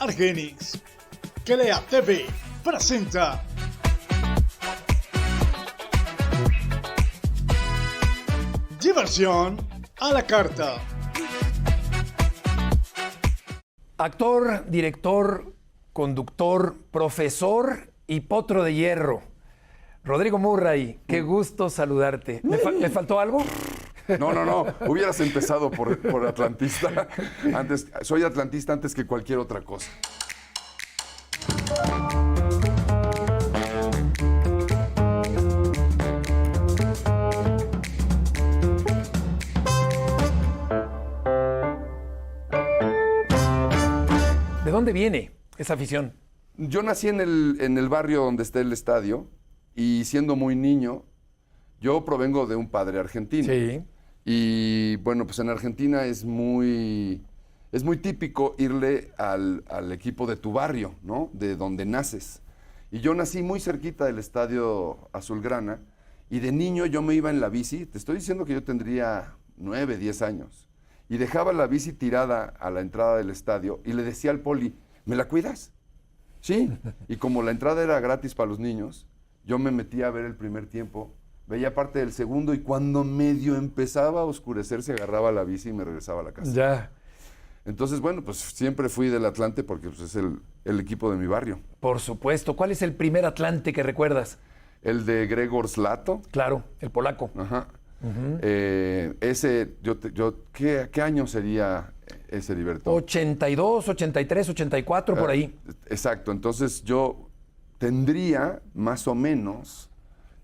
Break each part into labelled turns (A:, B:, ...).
A: Argenix. Crea TV presenta Diversión a la carta.
B: Actor, director, conductor, profesor y potro de hierro. Rodrigo Murray, qué gusto saludarte. ¿Me faltó algo?
C: No. Hubieras empezado por atlantista. Soy atlantista antes que cualquier otra cosa.
B: ¿De dónde viene esa afición?
C: Yo nací en el barrio donde está el estadio y siendo muy niño, yo provengo de un padre argentino.
B: Sí.
C: Y bueno, pues en Argentina es muy típico irle al equipo de tu barrio, ¿no? De donde naces. Y yo nací muy cerquita del estadio Azulgrana y de niño yo me iba en la bici. Te estoy diciendo que yo tendría 9, 10 años. Y dejaba la bici tirada a la entrada del estadio y le decía al poli, ¿me la cuidas? Sí. Y como la entrada era gratis para los niños, yo me metía a ver el primer tiempo, veía parte del segundo y cuando medio empezaba a oscurecerse agarraba la bici y me regresaba a la casa.
B: Ya.
C: Entonces, bueno, pues siempre fui del Atlante porque pues, es el equipo de mi barrio.
B: Por supuesto. ¿Cuál es el primer Atlante que recuerdas?
C: El de Gregor Zlato.
B: Claro, el polaco.
C: Ajá. Ese, ¿qué año sería ese, Heriberto?
B: 82, 83, 84, por ahí.
C: Exacto. Entonces yo tendría más o menos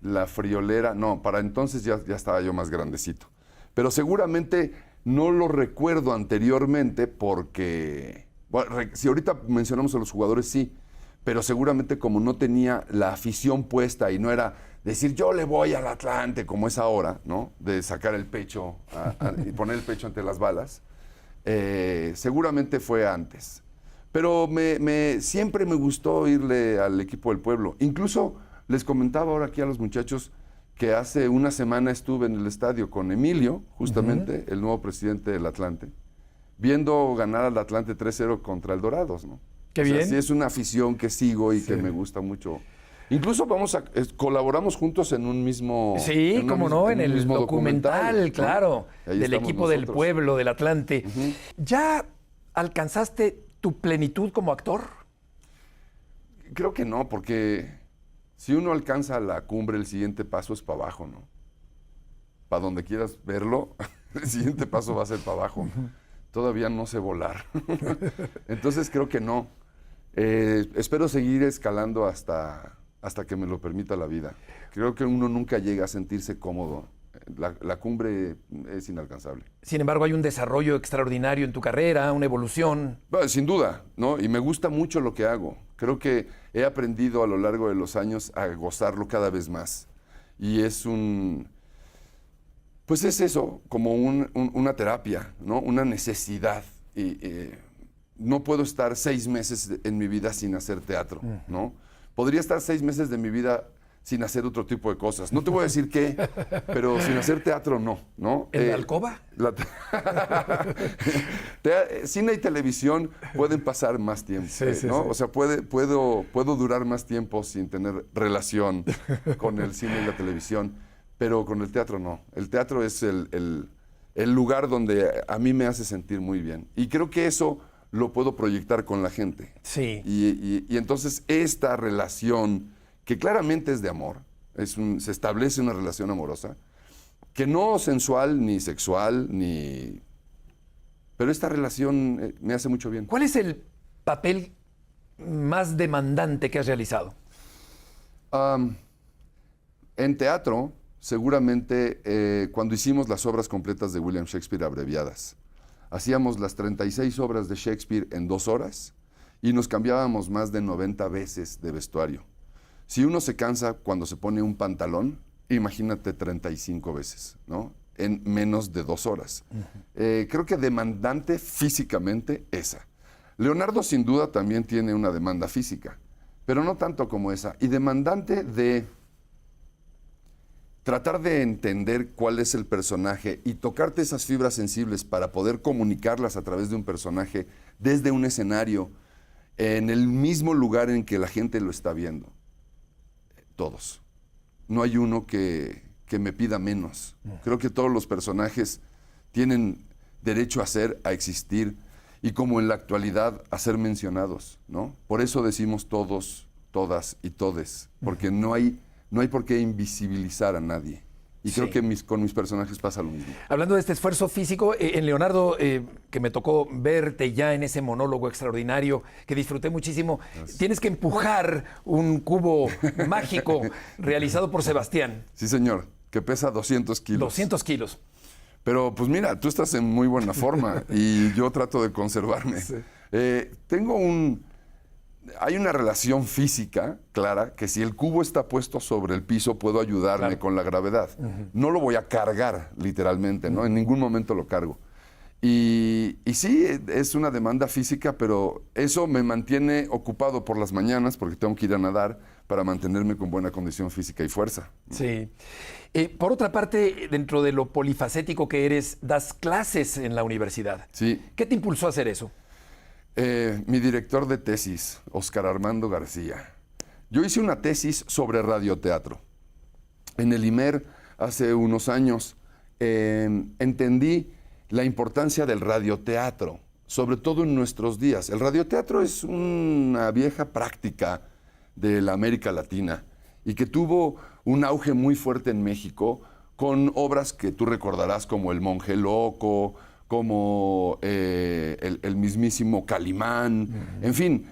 C: la friolera. No, para entonces ya estaba yo más grandecito. Pero seguramente no lo recuerdo anteriormente porque, bueno, si ahorita mencionamos a los jugadores, sí, pero seguramente como no tenía la afición puesta y no era decir yo le voy al Atlante como es ahora, ¿no? De sacar el pecho y poner el pecho ante las balas, seguramente fue antes. Pero siempre me gustó irle al equipo del pueblo. Incluso les comentaba ahora aquí a los muchachos que hace una semana estuve en el estadio con Emilio, justamente, el nuevo presidente del Atlante, viendo ganar al Atlante 3-0 contra el Dorados, ¿no?
B: Qué bien.
C: Sí, es una afición que sigo y que me gusta mucho. Incluso colaboramos juntos en un mismo...
B: Sí, cómo no, en el
C: mismo
B: documental,
C: ¿no?
B: claro,
C: Ahí
B: del
C: estamos
B: equipo del
C: nosotros.
B: pueblo, del Atlante. ¿Ya alcanzaste tu plenitud como actor?
C: Creo que no, porque si uno alcanza la cumbre, el siguiente paso es para abajo, ¿no? Para donde quieras verlo, el siguiente paso va a ser para abajo. Todavía no sé volar. Entonces creo que no. Espero seguir escalando hasta que me lo permita la vida. Creo que uno nunca llega a sentirse cómodo. La cumbre es inalcanzable.
B: Sin embargo, hay un desarrollo extraordinario en tu carrera, una evolución.
C: Bueno, sin duda, ¿no? Y me gusta mucho lo que hago. Creo que he aprendido a lo largo de los años a gozarlo cada vez más. Y es pues es eso, como una terapia, ¿no? Una necesidad. Y no puedo estar 6 meses en mi vida sin hacer teatro, ¿no? Podría estar 6 meses de mi vida sin hacer otro tipo de cosas. No te voy a decir qué, pero sin hacer teatro no.
B: ¿En la alcoba?
C: Cine y televisión pueden pasar más tiempo, ¿no? Sí. O sea, puedo durar más tiempo sin tener relación con el cine y la televisión, pero con el teatro no. El teatro es el lugar donde a mí me hace sentir muy bien. Y creo que eso lo puedo proyectar con la gente.
B: Sí.
C: Y entonces esta relación, que claramente es de amor, se establece una relación amorosa, que no sensual, ni sexual, pero esta relación me hace mucho bien.
B: ¿Cuál es el papel más demandante que has realizado?
C: En teatro, seguramente cuando hicimos las obras completas de William Shakespeare abreviadas, hacíamos las 36 obras de Shakespeare en 2 horas y nos cambiábamos más de 90 veces de vestuario. Si uno se cansa cuando se pone un pantalón, imagínate 35 veces, ¿no? En menos de 2 horas. Creo que demandante físicamente esa. Leonardo sin duda también tiene una demanda física, pero no tanto como esa. Y demandante de tratar de entender cuál es el personaje y tocarte esas fibras sensibles para poder comunicarlas a través de un personaje desde un escenario en el mismo lugar en que la gente lo está viendo. Todos. No hay uno que me pida menos. Creo que todos los personajes tienen derecho a ser, a existir, y como en la actualidad, a ser mencionados, ¿no? Por eso decimos todos, todas y todes, porque no hay por qué invisibilizar a nadie. Y creo que con mis personajes pasa lo mismo.
B: Hablando de este esfuerzo físico, en Leonardo, que me tocó verte ya en ese monólogo extraordinario, que disfruté muchísimo, tienes que empujar un cubo mágico realizado por Sebastián.
C: Sí, señor, que pesa 200 kilos.
B: 200 kilos.
C: Pero pues mira, tú estás en muy buena forma y yo trato de conservarme.
B: Sí.
C: Hay una relación física clara que si el cubo está puesto sobre el piso puedo ayudarme con la gravedad. No lo voy a cargar literalmente, ¿no? En ningún momento lo cargo. Y sí, es una demanda física, pero eso me mantiene ocupado por las mañanas porque tengo que ir a nadar para mantenerme con buena condición física y fuerza.
B: Sí. Por otra parte, dentro de lo polifacético que eres, das clases en la universidad.
C: Sí.
B: ¿Qué te impulsó a hacer eso?
C: Mi director de tesis, Óscar Armando García. Yo hice una tesis sobre radioteatro. En el IMER, hace unos años, entendí la importancia del radioteatro, sobre todo en nuestros días. El radioteatro es una vieja práctica de la América Latina y que tuvo un auge muy fuerte en México con obras que tú recordarás como El Monje Loco, como el mismísimo Calimán, en fin,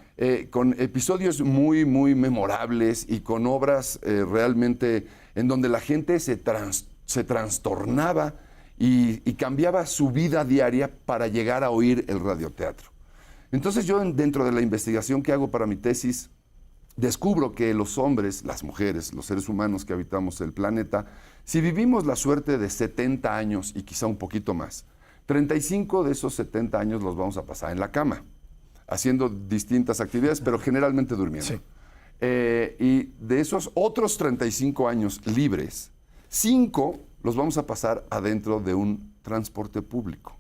C: con episodios muy, muy memorables y con obras realmente en donde la gente se trastornaba y cambiaba su vida diaria para llegar a oír el radioteatro. Entonces yo dentro de la investigación que hago para mi tesis, descubro que los hombres, las mujeres, los seres humanos que habitamos el planeta, si vivimos la suerte de 70 años y quizá un poquito más, 35 de esos 70 años los vamos a pasar en la cama, haciendo distintas actividades, pero generalmente durmiendo.
B: Sí.
C: Y de esos otros 35 años libres, 5 los vamos a pasar adentro de un transporte público.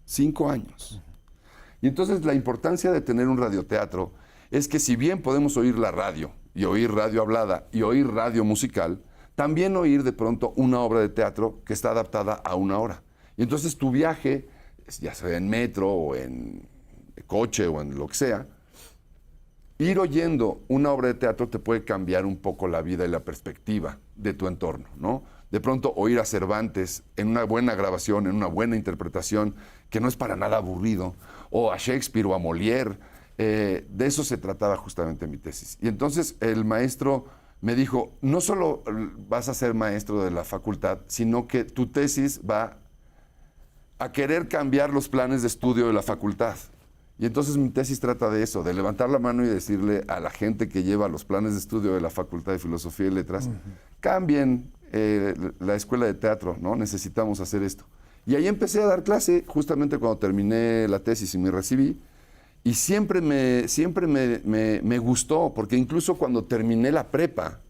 C: 5 años. Y entonces la importancia de tener un radioteatro es que si bien podemos oír la radio, y oír radio hablada, y oír radio musical, también oír de pronto una obra de teatro que está adaptada a una hora. Y entonces tu viaje, ya sea en metro o en coche o en lo que sea, ir oyendo una obra de teatro te puede cambiar un poco la vida y la perspectiva de tu entorno, ¿no? De pronto oír a Cervantes en una buena grabación, en una buena interpretación, que no es para nada aburrido, o a Shakespeare o a Molière, de eso se trataba justamente mi tesis. Y entonces el maestro me dijo, no solo vas a ser maestro de la facultad, sino que tu tesis va a querer cambiar los planes de estudio de la facultad. Y entonces mi tesis trata de eso, de levantar la mano y decirle a la gente que lleva los planes de estudio de la Facultad de Filosofía y Letras, cambien la escuela de teatro, ¿no? Necesitamos hacer esto. Y ahí empecé a dar clase, justamente cuando terminé la tesis y me recibí, y siempre me gustó, porque incluso cuando terminé la prepa,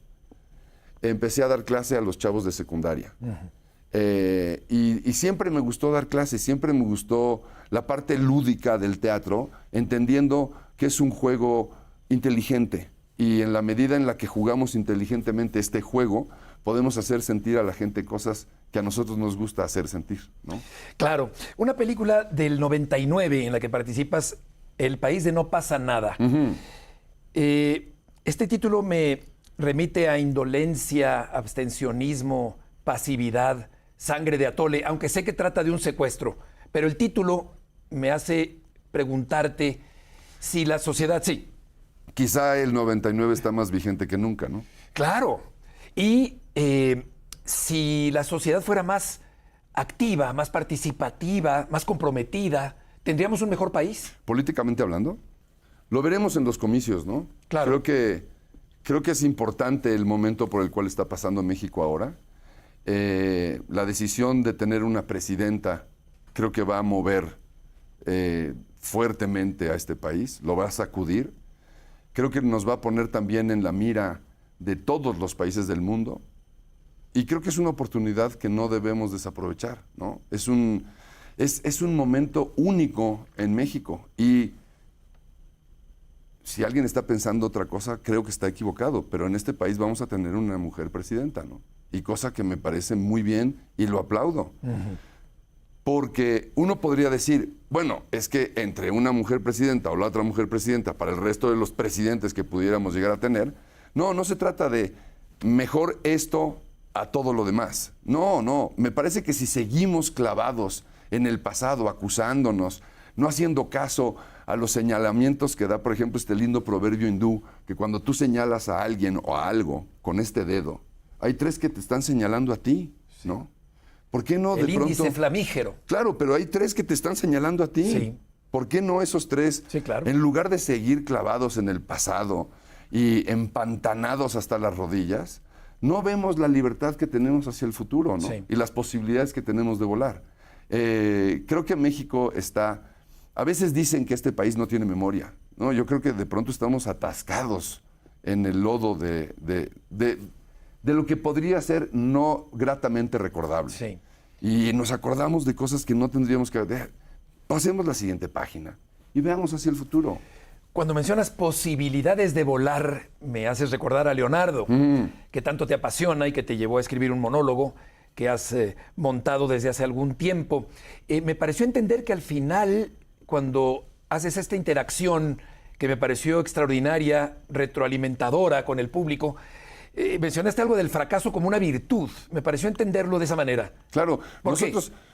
C: empecé a dar clase a los chavos de secundaria. Y siempre me gustó dar clases, siempre me gustó la parte lúdica del teatro, entendiendo que es un juego inteligente. Y en la medida en la que jugamos inteligentemente este juego, podemos hacer sentir a la gente cosas que a nosotros nos gusta hacer sentir, ¿no?
B: Claro. Una película del 99 en la que participas, El país de no pasa nada. Este título me remite a indolencia, abstencionismo, pasividad, sangre de atole, aunque sé que trata de un secuestro, pero el título me hace preguntarte si la sociedad... Sí.
C: Quizá el 99 está más vigente que nunca, ¿no?
B: Claro. Y si la sociedad fuera más activa, más participativa, más comprometida, ¿tendríamos un mejor país?
C: Políticamente hablando, lo veremos en los comicios, ¿no?
B: Claro.
C: Creo que es importante el momento por el cual está pasando México ahora. La decisión de tener una presidenta creo que va a mover fuertemente a este país, lo va a sacudir. Creo que nos va a poner también en la mira de todos los países del mundo y creo que es una oportunidad que no debemos desaprovechar, ¿no? Es un momento único en México y si alguien está pensando otra cosa, creo que está equivocado, pero en este país vamos a tener una mujer presidenta, ¿no? Y cosa que me parece muy bien y lo aplaudo. Porque uno podría decir, bueno, es que entre una mujer presidenta o la otra mujer presidenta para el resto de los presidentes que pudiéramos llegar a tener, no se trata de mejor esto a todo lo demás. No, me parece que si seguimos clavados en el pasado, acusándonos, no haciendo caso a los señalamientos que da, por ejemplo, este lindo proverbio hindú, que cuando tú señalas a alguien o a algo con este dedo, hay 3 que te están señalando a ti, ¿no? ¿Por qué no
B: el
C: de pronto?
B: índice flamígero.
C: Claro, pero hay 3 que te están señalando a ti.
B: Sí.
C: ¿Por qué no esos 3?
B: Sí, claro.
C: En lugar de seguir clavados en el pasado y empantanados hasta las rodillas, no vemos la libertad que tenemos hacia el futuro, ¿no?
B: Sí.
C: Y las posibilidades que tenemos de volar. Creo que México está... A veces dicen que este país no tiene memoria, ¿no? Yo creo que de pronto estamos atascados en el lodo de lo que podría ser no gratamente recordable.
B: Sí.
C: Y nos acordamos de cosas que no tendríamos que... Pasemos la siguiente página y veamos hacia el futuro.
B: Cuando mencionas posibilidades de volar, me haces recordar a Leonardo, que tanto te apasiona y que te llevó a escribir un monólogo que has montado desde hace algún tiempo. Me pareció entender que al final, cuando haces esta interacción que me pareció extraordinaria, retroalimentadora con el público, mencionaste algo del fracaso como una virtud. Me pareció entenderlo de esa manera.
C: Claro,
B: ¿Por qué?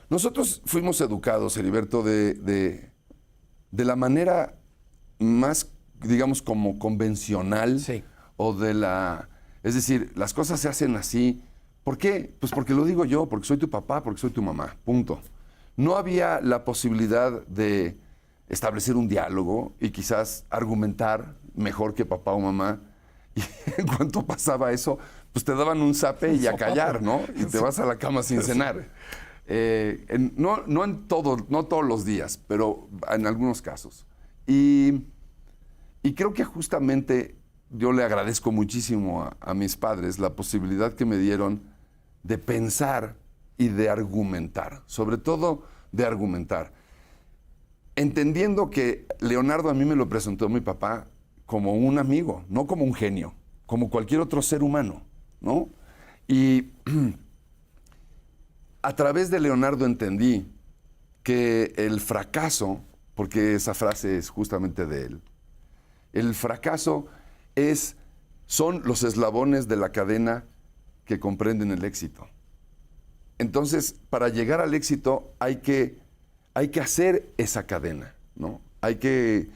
C: nosotros fuimos educados, Heriberto, de la manera más, digamos, como convencional,
B: Sí.
C: o de la... Es decir, las cosas se hacen así. ¿Por qué? Pues porque lo digo yo, porque soy tu papá, porque soy tu mamá, punto. No había la posibilidad de establecer un diálogo y quizás argumentar mejor que papá o mamá. Y en cuanto pasaba eso, pues te daban un zape y a callar, ¿no? Y te vas a la cama sin cenar. No todos los días, pero en algunos casos. Y creo que justamente yo le agradezco muchísimo a mis padres la posibilidad que me dieron de pensar y de argumentar, sobre todo de argumentar. Entendiendo que Leonardo a mí me lo presentó mi papá como un amigo, no como un genio, como cualquier otro ser humano, ¿no? Y a través de Leonardo entendí que el fracaso, porque esa frase es justamente de él, el fracaso son los eslabones de la cadena que comprenden el éxito. Entonces, para llegar al éxito hay que hacer esa cadena, ¿no? Hay que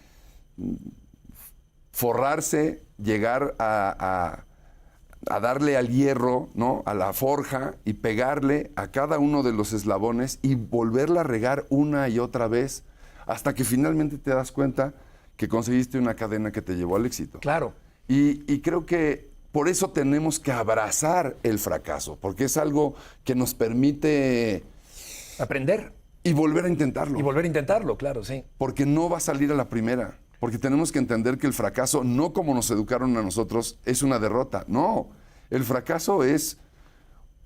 C: forrarse, llegar a darle al hierro, ¿no? A la forja y pegarle a cada uno de los eslabones y volverla a regar una y otra vez hasta que finalmente te das cuenta que conseguiste una cadena que te llevó al éxito.
B: Claro.
C: Y creo que por eso tenemos que abrazar el fracaso, porque es algo que nos permite
B: Aprender
C: y volver a intentarlo.
B: y volver a intentarlo, claro, sí.
C: Porque no va a salir a la primera. Porque tenemos que entender que el fracaso, no como nos educaron a nosotros, es una derrota. No, el fracaso es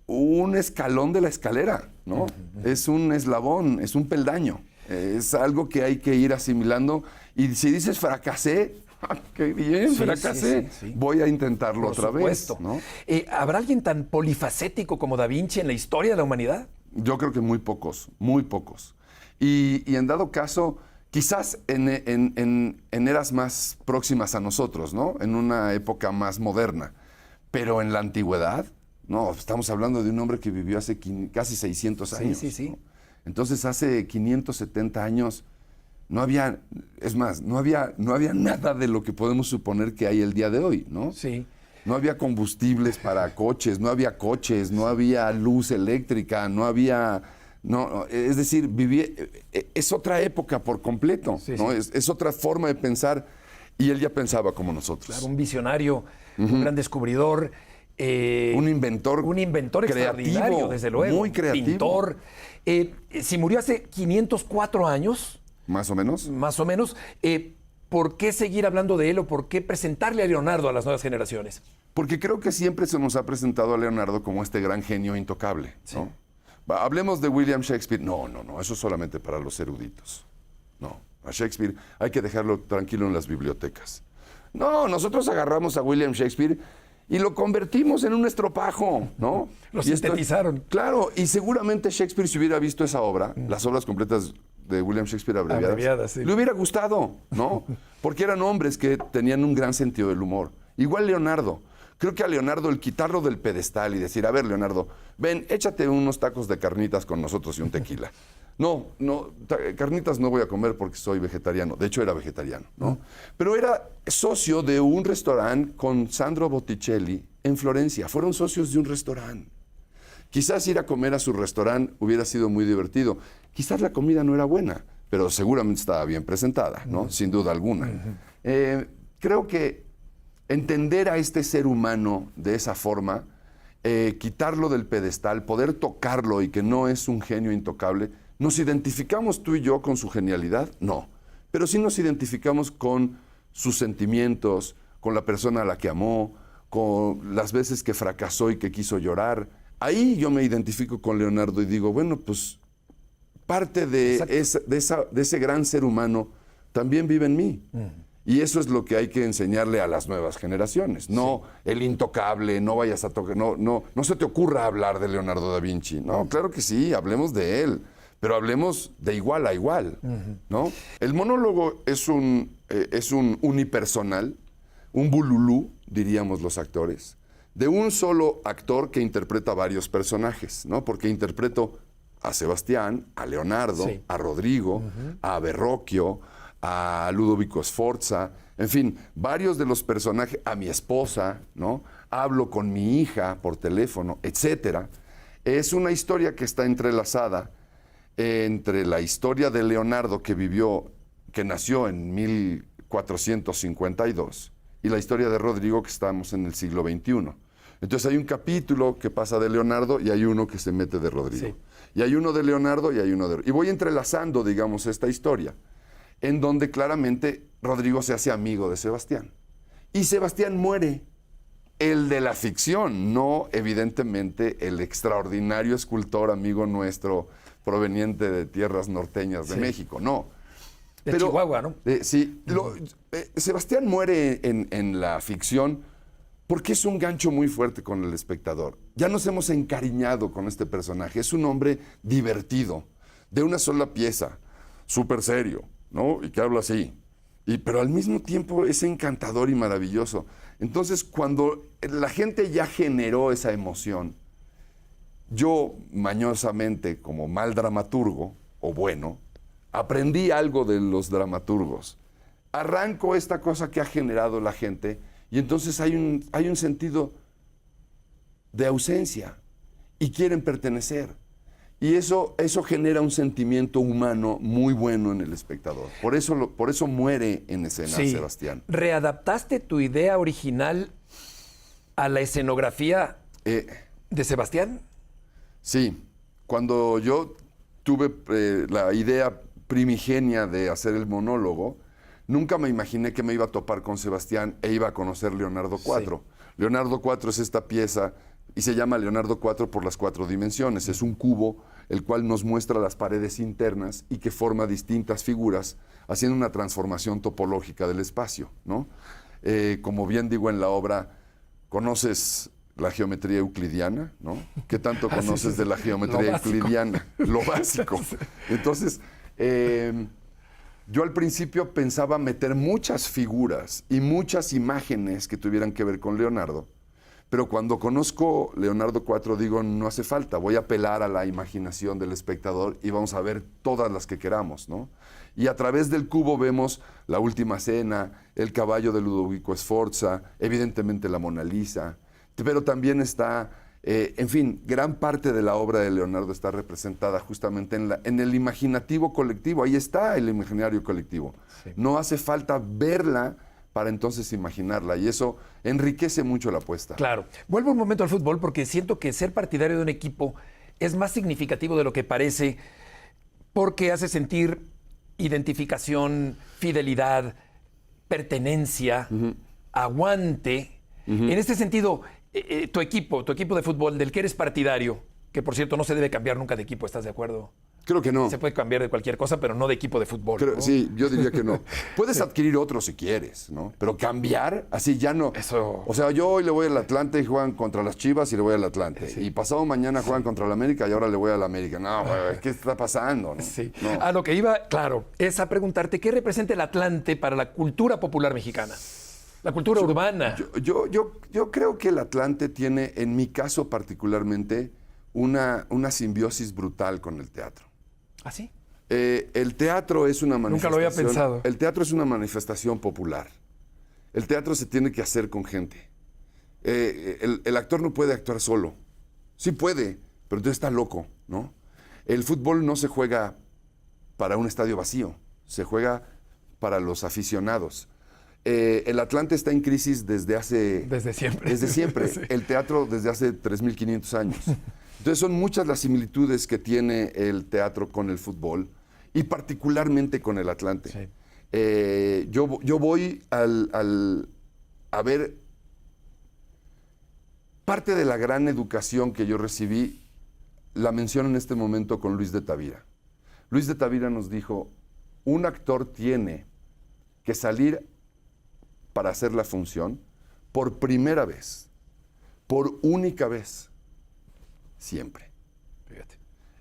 C: un escalón de la escalera, ¿no? Es un eslabón, es un peldaño. Es algo que hay que ir asimilando. Y si dices fracasé, qué bien,
B: Sí,
C: fracasé.
B: sí.
C: Voy a intentarlo
B: Por
C: otra
B: supuesto.
C: vez, ¿no?
B: ¿Habrá alguien tan polifacético como Da Vinci en la historia de la humanidad?
C: Yo creo que muy pocos, muy pocos. Y en dado caso, quizás en eras más próximas a nosotros, ¿no? En una época más moderna. Pero en la antigüedad, no, estamos hablando de un hombre que vivió hace casi 600 años.
B: Sí.
C: ¿no? Entonces, hace 570 años no había, es más, no había nada de lo que podemos suponer que hay el día de hoy, ¿no?
B: Sí.
C: No había combustibles para coches, no había coches, no había luz eléctrica, no había... No, es decir, es otra época por completo,
B: Sí,
C: ¿no?
B: sí.
C: Es otra forma de pensar y él ya pensaba como nosotros.
B: Claro, un visionario, un gran descubridor.
C: Un inventor
B: extraordinario,
C: creativo,
B: desde luego.
C: muy creativo.
B: Pintor. Si murió hace 504 años,
C: Más o menos.
B: más o menos, ¿por qué seguir hablando de él o por qué presentarle a Leonardo a las nuevas generaciones?
C: Porque creo que siempre se nos ha presentado a Leonardo como este gran genio intocable, ¿no? Hablemos de William Shakespeare. No, eso es solamente para los eruditos. No, a Shakespeare hay que dejarlo tranquilo en las bibliotecas. No, nosotros agarramos a William Shakespeare y lo convertimos en un estropajo, ¿no?
B: Lo
C: Y esto-
B: sintetizaron.
C: claro, y seguramente Shakespeare, si hubiera visto esa obra, las obras completas de William Shakespeare
B: Abreviadas, sí.
C: le hubiera gustado, ¿no? Porque eran hombres que tenían un gran sentido del humor. Igual Leonardo. Creo que a Leonardo el quitarlo del pedestal y decir, a ver, Leonardo, ven, échate unos tacos de carnitas con nosotros y un tequila. No, carnitas no voy a comer porque soy vegetariano. De hecho, era vegetariano, ¿no? Pero era socio de un restaurante con Sandro Botticelli en Florencia. Fueron socios de un restaurante. Quizás ir a comer a su restaurante hubiera sido muy divertido. Quizás la comida no era buena, pero seguramente estaba bien presentada, ¿no? Sin duda alguna. Creo que entender a este ser humano de esa forma, quitarlo del pedestal, poder tocarlo y que no es un genio intocable, ¿nos identificamos tú y yo con su genialidad? No. Pero sí nos identificamos con sus sentimientos, con la persona a la que amó, con las veces que fracasó y que quiso llorar. Ahí yo me identifico con Leonardo y digo, bueno, pues parte de ese gran ser humano también vive en mí. Y eso es lo que hay que enseñarle a las nuevas generaciones. No el intocable, no vayas a tocar, no se te ocurra hablar de Leonardo da Vinci. No, claro que sí, hablemos de él, pero hablemos de igual a igual, ¿no? El monólogo es un unipersonal, un bululú, diríamos los actores, de un solo actor que interpreta varios personajes, ¿no? Porque interpreto a Sebastián, a Leonardo,
B: sí,
C: a Rodrigo, a Verrocchio, a Ludovico Sforza, en fin, varios de los personajes, a mi esposa, ¿no? Hablo con mi hija por teléfono, etcétera. Es una historia que está entrelazada entre la historia de Leonardo que nació en 1452, y la historia de Rodrigo, que estamos en el siglo XXI. Entonces hay un capítulo que pasa de Leonardo y hay uno que se mete de Rodrigo.
B: Sí.
C: Y hay uno de Leonardo y hay uno de... Y voy entrelazando, digamos, esta historia, en donde claramente Rodrigo se hace amigo de Sebastián. Y Sebastián muere, el de la ficción, no evidentemente el extraordinario escultor amigo nuestro proveniente de tierras norteñas de
B: Sí.
C: México, no.
B: De Chihuahua, ¿no?
C: Sí, Sebastián muere en la ficción porque es un gancho muy fuerte con el espectador. Ya nos hemos encariñado con este personaje. Es un hombre divertido, de una sola pieza, súper serio, ¿no? Y que habla así. Pero al mismo tiempo es encantador y maravilloso. Entonces, cuando la gente ya generó esa emoción, yo, mañosamente, como mal dramaturgo, o bueno, aprendí algo de los dramaturgos. Arranco esta cosa que ha generado la gente y entonces hay un sentido de ausencia y quieren pertenecer. Y eso genera un sentimiento humano muy bueno en el espectador. Por eso muere en escena
B: Sí.
C: Sebastián.
B: ¿Readaptaste tu idea original a la escenografía de Sebastián?
C: Sí, cuando yo tuve la idea primigenia de hacer el monólogo, nunca me imaginé que me iba a topar con Sebastián e iba a conocer Leonardo IV.
B: Sí.
C: Leonardo IV es esta pieza y se llama Leonardo IV por las 4 dimensiones. Es un cubo el cual nos muestra las paredes internas y que forma distintas figuras, haciendo una transformación topológica del espacio, ¿no? Como bien digo en la obra, conoces la geometría euclidiana, ¿no? ¿Qué tanto conoces de la geometría euclidiana? Lo básico. Entonces, yo al principio pensaba meter muchas figuras y muchas imágenes que tuvieran que ver con Leonardo, pero cuando conozco Leonardo IV digo, no hace falta, voy a apelar a la imaginación del espectador y vamos a ver todas las que queramos, ¿no? Y a través del cubo vemos La Última Cena, El caballo de Ludovico Sforza, evidentemente la Mona Lisa, pero también está, en fin, gran parte de la obra de Leonardo está representada justamente en el imaginativo colectivo. Ahí está el imaginario colectivo. Sí. No hace falta verla para entonces imaginarla, y eso enriquece mucho la apuesta.
B: Claro. Vuelvo un momento al fútbol porque siento que ser partidario de un equipo es más significativo de lo que parece, porque hace sentir identificación, fidelidad, pertenencia, aguante. En este sentido, tu equipo de fútbol del que eres partidario, que por cierto no se debe cambiar nunca de equipo, ¿estás de acuerdo?
C: Creo que no.
B: Se puede cambiar de cualquier cosa, pero no de equipo de fútbol. ¿no?
C: Sí, yo diría que no. Puedes adquirir otro si quieres, ¿no? Pero cambiar, así ya no.
B: Eso.
C: O sea, yo hoy le voy al Atlante y juegan contra las Chivas y le voy al Atlante.
B: Sí.
C: Y pasado mañana juegan contra el América y ahora le voy al América. No, güey, ¿qué está pasando? ¿No?
B: Sí.
C: No.
B: A lo que iba, claro, es a preguntarte qué representa el Atlante para la cultura popular mexicana, la cultura urbana.
C: Yo creo que el Atlante tiene, en mi caso particularmente, una simbiosis brutal con el teatro.
B: ¿Ah, sí?
C: El teatro es una manifestación.
B: Nunca lo había pensado.
C: El teatro es una manifestación popular. El teatro se tiene que hacer con gente. El actor no puede actuar solo. Sí puede, pero entonces está loco, ¿no? El fútbol no se juega para un estadio vacío, se juega para los aficionados. El Atlante está en crisis desde
B: siempre.
C: Desde siempre.
B: Sí.
C: El teatro desde hace 3.500 años. Entonces son muchas las similitudes que tiene el teatro con el fútbol y particularmente con el Atlante.
B: Sí.
C: Yo voy a ver parte de la gran educación que yo recibí, la menciono en este momento con Luis de Tavira. Luis de Tavira nos dijo, un actor tiene que salir para hacer la función por primera vez, por única vez, siempre.
B: Fíjate.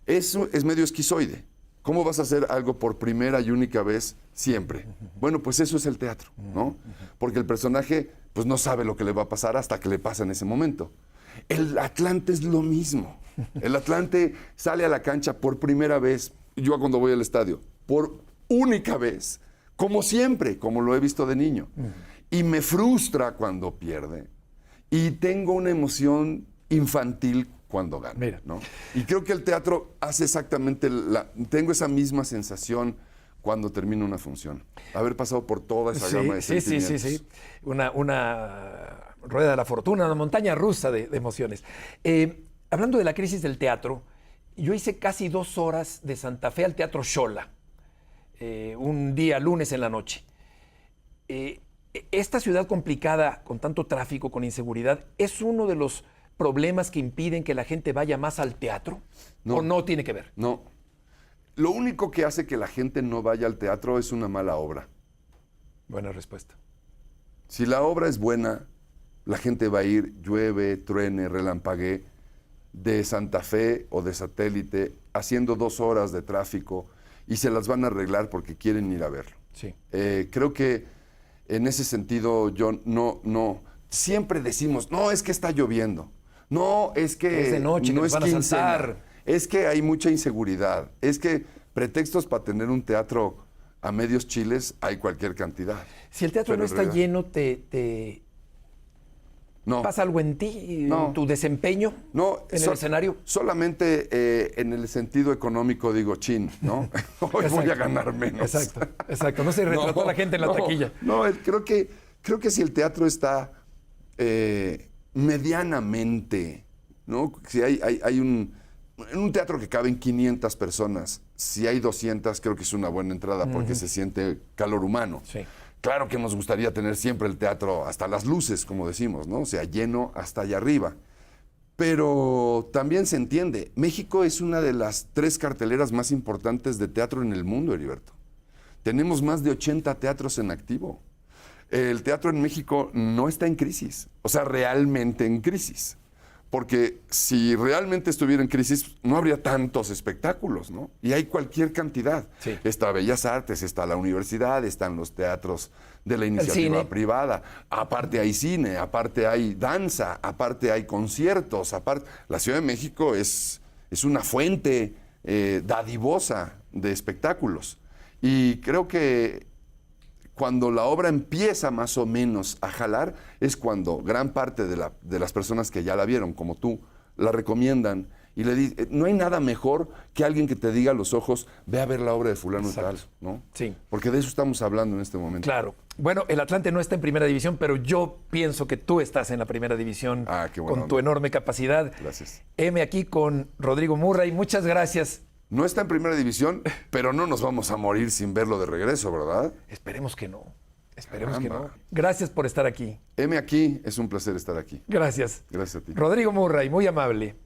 C: Eso es medio esquizoide. ¿Cómo vas a hacer algo por primera y única vez siempre? Bueno, pues eso es el teatro, ¿no? Porque el personaje pues no sabe lo que le va a pasar hasta que le pasa en ese momento. El Atlante es lo mismo. El Atlante sale a la cancha por primera vez, yo cuando voy al estadio, por única vez, como siempre, como lo he visto de niño. Y me frustra cuando pierde. Y tengo una emoción infantil cuando gana.
B: Mira.
C: ¿No? Y creo que el teatro hace exactamente tengo esa misma sensación cuando termino una función. Haber pasado por toda esa gama de sentimientos.
B: Sí. Una rueda de la fortuna, una montaña rusa de emociones. Hablando de la crisis del teatro, yo hice casi 2 horas de Santa Fe al Teatro Xola, un día lunes en la noche. Esta ciudad complicada, con tanto tráfico, con inseguridad, ¿es uno de los problemas que impiden que la gente vaya más al teatro?
C: No.
B: ¿O no tiene que ver?
C: No. Lo único que hace que la gente no vaya al teatro es una mala obra.
B: Buena respuesta.
C: Si la obra es buena, la gente va a ir, llueve, truene, relampaguee, de Santa Fe o de Satélite, haciendo 2 horas de tráfico y se las van a arreglar porque quieren ir a verlo.
B: Sí.
C: Creo que en ese sentido yo no. Siempre decimos, no, es que está lloviendo. No, es que
B: es de noche,
C: no
B: que
C: es
B: nos van a
C: quincena.
B: asaltar.
C: Es que hay mucha inseguridad. Es que pretextos para tener un teatro a medios chiles hay cualquier cantidad.
B: Si el teatro
C: Pero
B: no
C: en
B: está
C: realidad,
B: lleno, ¿te
C: no.
B: pasa algo en ti,
C: No.
B: en tu desempeño
C: No,
B: en el escenario?
C: Solamente en el sentido económico digo, chin, ¿no? Hoy voy a ganar menos.
B: Exacto. No se retrató la gente en la taquilla.
C: No, creo que si el teatro está medianamente, ¿no? Si hay en un teatro que caben 500 personas, si hay 200, creo que es una buena entrada porque se siente calor humano.
B: Sí.
C: Claro que nos gustaría tener siempre el teatro hasta las luces, como decimos, ¿no? O sea, lleno hasta allá arriba. Pero también se entiende, México es una de las 3 carteleras más importantes de teatro en el mundo, Heriberto. Tenemos más de 80 teatros en activo. El teatro en México no está en crisis, o sea, realmente en crisis. Porque si realmente estuviera en crisis, no habría tantos espectáculos, ¿no? Y hay cualquier cantidad.
B: Sí.
C: Está Bellas Artes, está la universidad, están los teatros de la iniciativa privada. Aparte hay cine, aparte hay danza, aparte hay conciertos. La Ciudad de México es una fuente dadivosa de espectáculos. Y creo que cuando la obra empieza más o menos a jalar, es cuando gran parte de las personas que ya la vieron, como tú, la recomiendan y le dicen, no hay nada mejor que alguien que te diga a los ojos, ve a ver la obra de fulano y tal, ¿no?
B: Sí.
C: Porque de eso estamos hablando en este momento.
B: Claro. Bueno, el Atlante no está en primera división, pero yo pienso que tú estás en la primera división
C: Qué buena
B: con tu
C: onda.
B: enorme capacidad.
C: Gracias.
B: Heme aquí con Rodrigo Murray. Muchas gracias.
C: No está en primera división, pero no nos vamos a morir sin verlo de regreso, ¿verdad?
B: Esperemos que no. Esperemos
C: Caramba.
B: que no. Gracias por estar aquí.
C: Heme aquí, es un placer estar aquí.
B: Gracias.
C: Gracias a ti.
B: Rodrigo Murray, muy amable.